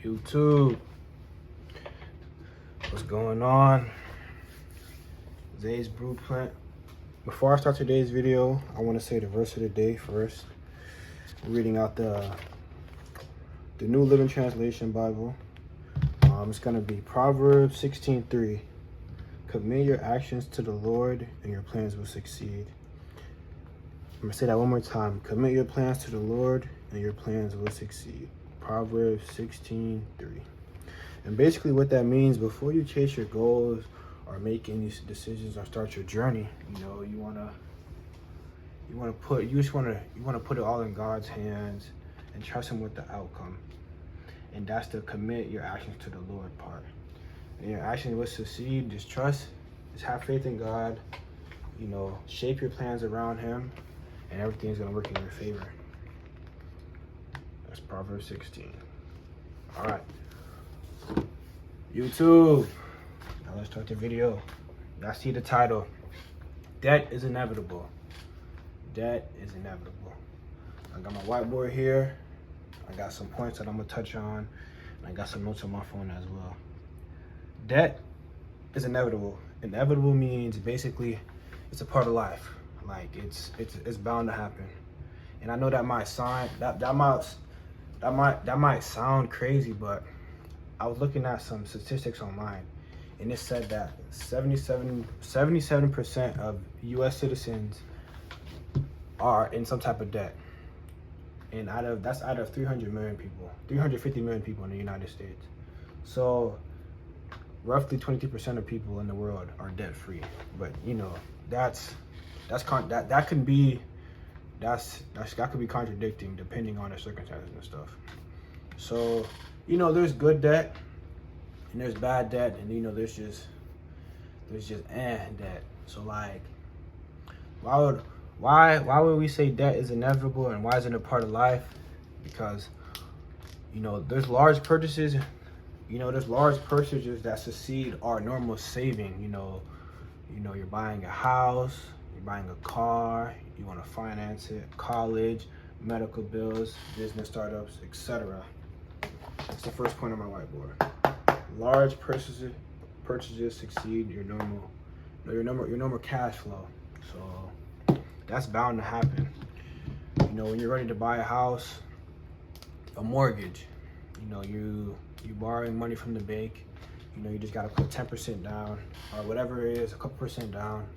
YouTube, what's going on? Zay's Blueprint. Before I start today's video, I want to say the verse of the day first. I'm reading out the New Living Translation Bible. It's going to be Proverbs 16:3. Commit your actions to the Lord and your plans will succeed. I'm going to say that one more time. Commit your plans to the Lord and your plans will succeed. Proverbs 16:3. And basically what that means, before you chase your goals or make any decisions or start your journey, you want to put it all in God's hands and trust him with the outcome. And that's to commit your actions to the Lord part. And your actions will succeed. Just trust, just have faith in God, shape your plans around him, and everything's going to work in your favor. That's Proverbs 16. All right. YouTube. Now let's start the video. Y'all see the title. Debt is inevitable. Debt is inevitable. I got my whiteboard here. I got some points that I'm going to touch on. And I got some notes on my phone as well. Debt is inevitable. Inevitable means basically it's a part of life. Like it's bound to happen. And I know that might sound crazy, but I was looking at some statistics online, and it said that 77% of U.S. citizens are in some type of debt, and that's out of 350 million people in the United States. So roughly 23% of people in the world are debt free. But that could be contradicting depending on the circumstances and stuff. So, there's good debt and there's bad debt, and there's just debt. So like, why would we say debt is inevitable, and why is it a part of life? Because there's large purchases that succeed our normal saving. You're buying a house, you're buying a car, you want to finance it, college, medical bills, business startups, etc. That's the first point on my whiteboard. Large purchases succeed your normal cash flow. So that's bound to happen. When you're ready to buy a house, a mortgage, you borrowing money from the bank, you just gotta put 10% down or whatever it is, a couple percent down.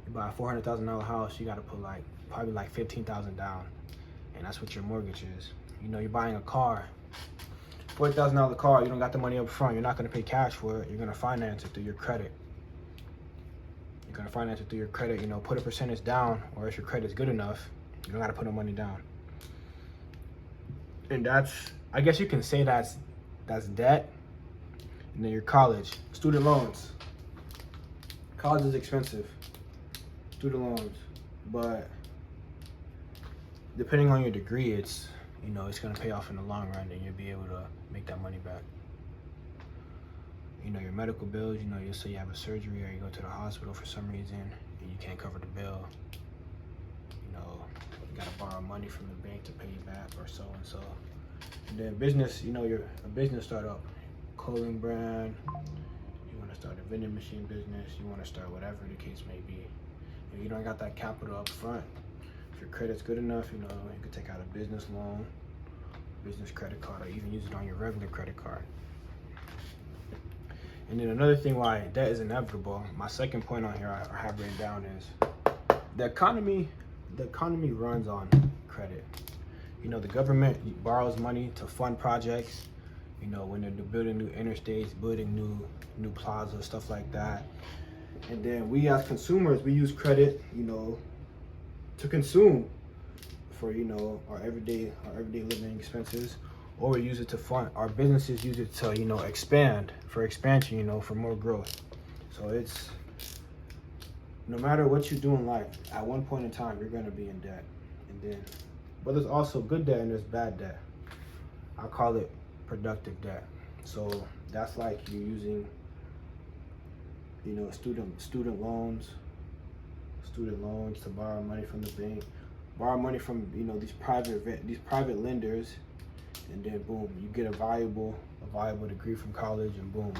You buy a $400,000 house, you gotta put probably $15,000 down, and that's what your mortgage is. You're buying a car, $40,000 car, you don't got the money up front, you're not gonna pay cash for it, you're gonna finance it through your credit. Put a percentage down, or if your credit's good enough, you don't gotta put no money down. And I guess you can say that's debt. And then your college, student loans. College is expensive, student loans, but depending on your degree, it's gonna pay off in the long run, and you'll be able to make that money back. Your medical bills, you'll say you have a surgery or you go to the hospital for some reason and you can't cover the bill. You gotta borrow money from the bank to pay you back, or so and so. And then business, you're a business startup, clothing brand, you want to start a vending machine business, you want to start whatever the case may be. If you don't got that capital up front, if your credit's good enough, you could take out a business loan, business credit card, or even use it on your regular credit card. And then another thing why debt is inevitable, my second point on here I have written down is the economy runs on credit. The government borrows money to fund projects, when they're building new interstates, building new plazas, stuff like that. And then we as consumers, we use credit, to consume for, our everyday living expenses, or we use it to fund, our businesses use it to, expand, for expansion, for more growth. So it's, no matter what you do in life, at one point in time, you're going to be in debt. But there's also good debt and there's bad debt. I call it productive debt. So that's like you using, student loans to borrow money from the bank, borrow money from these private lenders, and then boom, you get a valuable degree from college, and boom,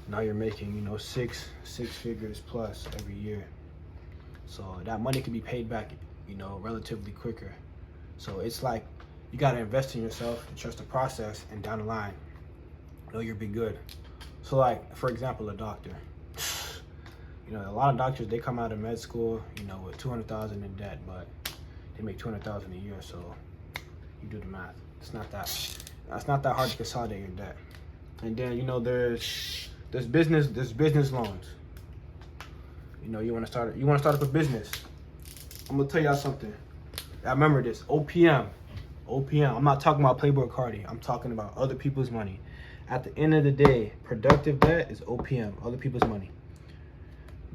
now you're making, you know, six figures plus every year. So that money can be paid back, you know, relatively quicker. So it's like you got to invest in yourself and trust the process, and down the line, you know, you'll be good. So like, for example, a doctor. You know, a lot of doctors, they come out of med school, you know, with 200,000 in debt, but they make 200,000 a year. So you do the math. It's not that hard to consolidate your debt. And then, you know, there's business loans. You know, you want to start up a business. I'm gonna tell y'all something. I remember this. OPM. I'm not talking about Playboy Cardi. I'm talking about other people's money. At the end of the day, productive debt is OPM, other people's money.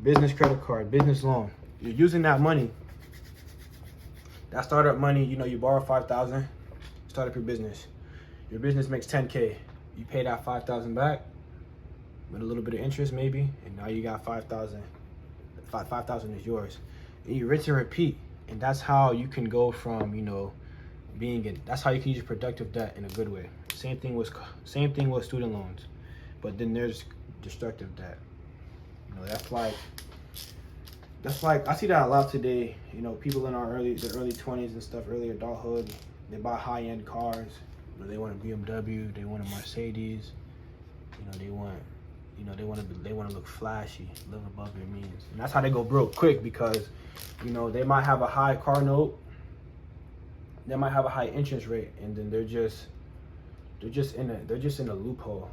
Business credit card, business loan. You're using that money, that startup money. You know, you borrow 5,000, start up your business. Your business makes 10K. You pay that 5,000 back with a little bit of interest maybe, and now you got 5,000. 5,000 is yours. And you rinse and repeat, and that's how you can go from, you know, that's how you can use productive debt in a good way. Same thing with student loans, but then there's destructive debt. You know, that's like I see that a lot today. You know, people in their early 20s and stuff, early adulthood, they buy high-end cars. You know, they want a BMW, they want a Mercedes. You know, they want to look flashy, live above their means, and that's how they go broke quick, because, you know, they might have a high car note, they might have a high interest rate, and then they're just in a loophole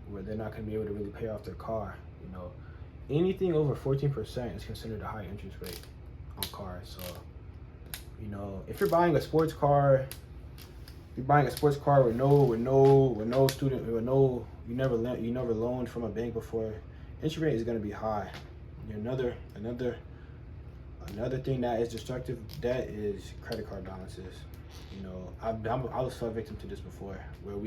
where they're not going to be able to really pay off their car. You know, anything over 14% is considered a high interest rate on cars. So, you know, if you're buying a sports car, with no student, you never loaned from a bank before, interest rate is going to be high. Another thing that is destructive debt is credit card balances. You know, I was fell victim to this before, where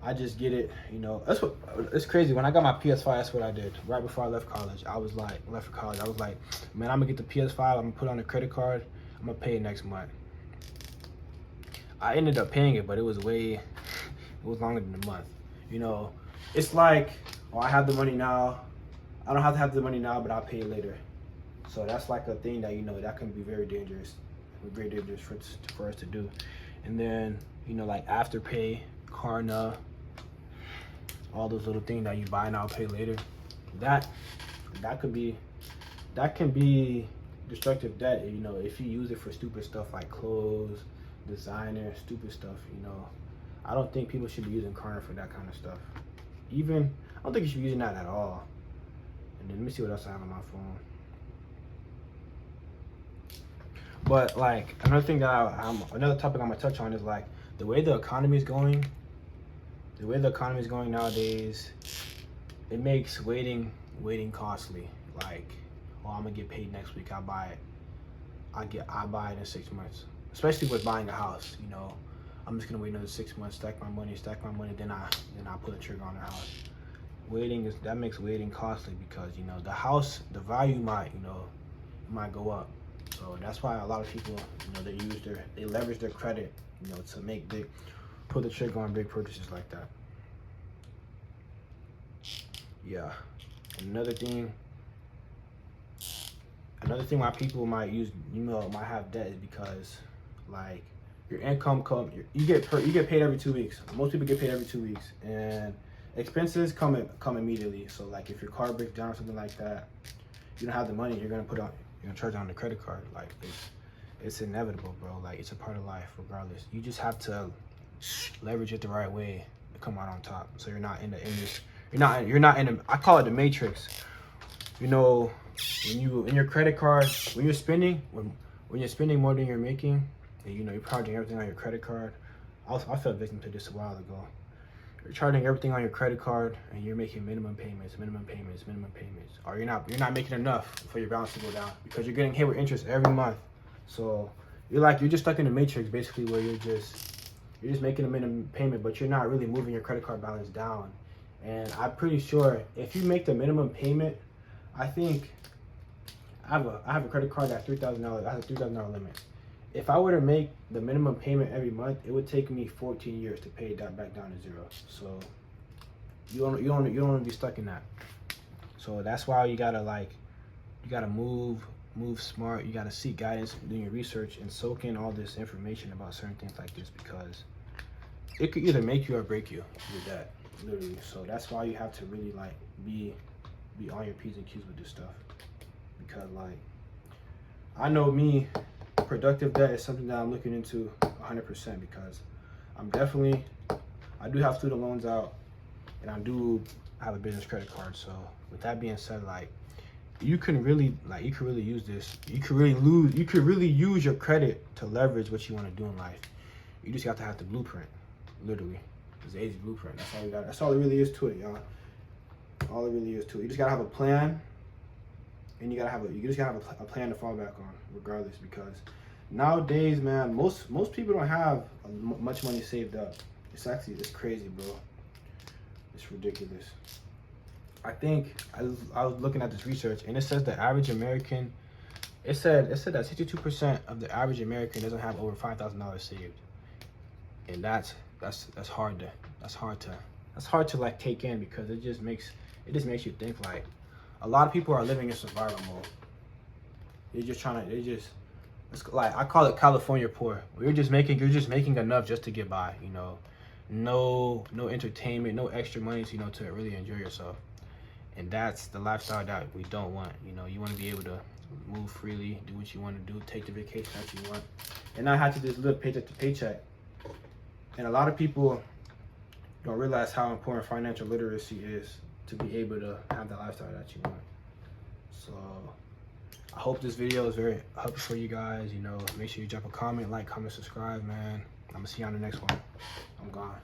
I just get it. You know, it's crazy. When I got my PS5, that's what I did. Right before I left college, I was like, man, I'm gonna get the PS5. I'm gonna put it on a credit card. I'm gonna pay it next month. I ended up paying it, but it was longer than a month. You know, it's like, I have the money now. I don't have to have the money now, but I'll pay it later. So that's like a thing that, you know, that can be very dangerous for us to do. And then, you know, like Afterpay, Klarna, all those little things that you buy now, pay later. That can be destructive debt. You know, if you use it for stupid stuff like clothes, designer, stupid stuff. You know, I don't think people should be using Klarna for that kind of stuff. I don't think you should be using that at all. And then let me see what else I have on my phone. But like another topic I'm gonna touch on is like the way the economy is going nowadays. It makes waiting costly. Like, I'm gonna get paid next week. I buy it in 6 months. Especially with buying a house. You know, I'm just gonna wait another 6 months, stack my money, then I pull the trigger on the house. That makes waiting costly, because, you know, the value might go up. So that's why a lot of people, you know, they leverage their credit, you know, to pull the trigger on big purchases like that. Yeah. Another thing why people might have debt is because, like, your income you get paid every 2 weeks. Most people get paid every 2 weeks, and expenses come immediately. So like, if your car breaks down or something like that, you don't have the money, you're gonna charge on the credit card. Like, it's inevitable, bro. Like, it's a part of life regardless. You just have to leverage it the right way to come out on top. So you're not in the I call it the matrix. You know, in your credit card, when you're spending more than you're making, and, you know, you're charging everything on your credit card. I fell victim to this a while ago. You're charging everything on your credit card, and you're making minimum payments, or you're not making enough for your balance to go down, because you're getting hit with interest every month. So you're just stuck in the matrix, basically, where you're just making a minimum payment, but you're not really moving your credit card balance down. And I'm pretty sure if you make the minimum payment, I think I have a credit card that's $3,000. I have a $3,000 limit. if I were to make the minimum payment every month, it would take me 14 years to pay that back down to zero. So you don't want to be stuck in that. So that's why you gotta move smart. You gotta seek guidance, doing your research, and soak in all this information about certain things like this, because it could either make you or break you with that, literally. So that's why you have to really like be on your P's and Q's with this stuff, because like I know me, productive debt is something that I'm looking into 100%, because I do have student loans out, and I do have a business credit card. So with that being said, like you can really use this. You could really use your credit to leverage what you want to do in life. You just got to have the blueprint, literally. It's the AZ blueprint. That's all you got. That's all it really is to it, y'all. All it really is to it. You just gotta have a plan, and you just gotta have a plan to fall back on, regardless. Because nowadays, man, most people don't have much money saved up. It's crazy, bro. It's ridiculous. I think I was looking at this research, and it says the average American, it said that 62% of the average American doesn't have over $5,000 saved, and that's hard to like take in, because it just makes you think like a lot of people are living in survival mode. It's like, I call it California poor. You're just making enough just to get by, you know. No entertainment, no extra money, you know, to really enjoy yourself. And that's the lifestyle that we don't want. You know, you want to be able to move freely, do what you want to do, take the vacation that you want, and not have to just live paycheck to paycheck. And a lot of people don't realize how important financial literacy is to be able to have the lifestyle that you want. So I hope this video is very helpful for you guys. You know, make sure you drop a comment, like, comment, subscribe, man. I'm gonna see you on the next one. I'm gone.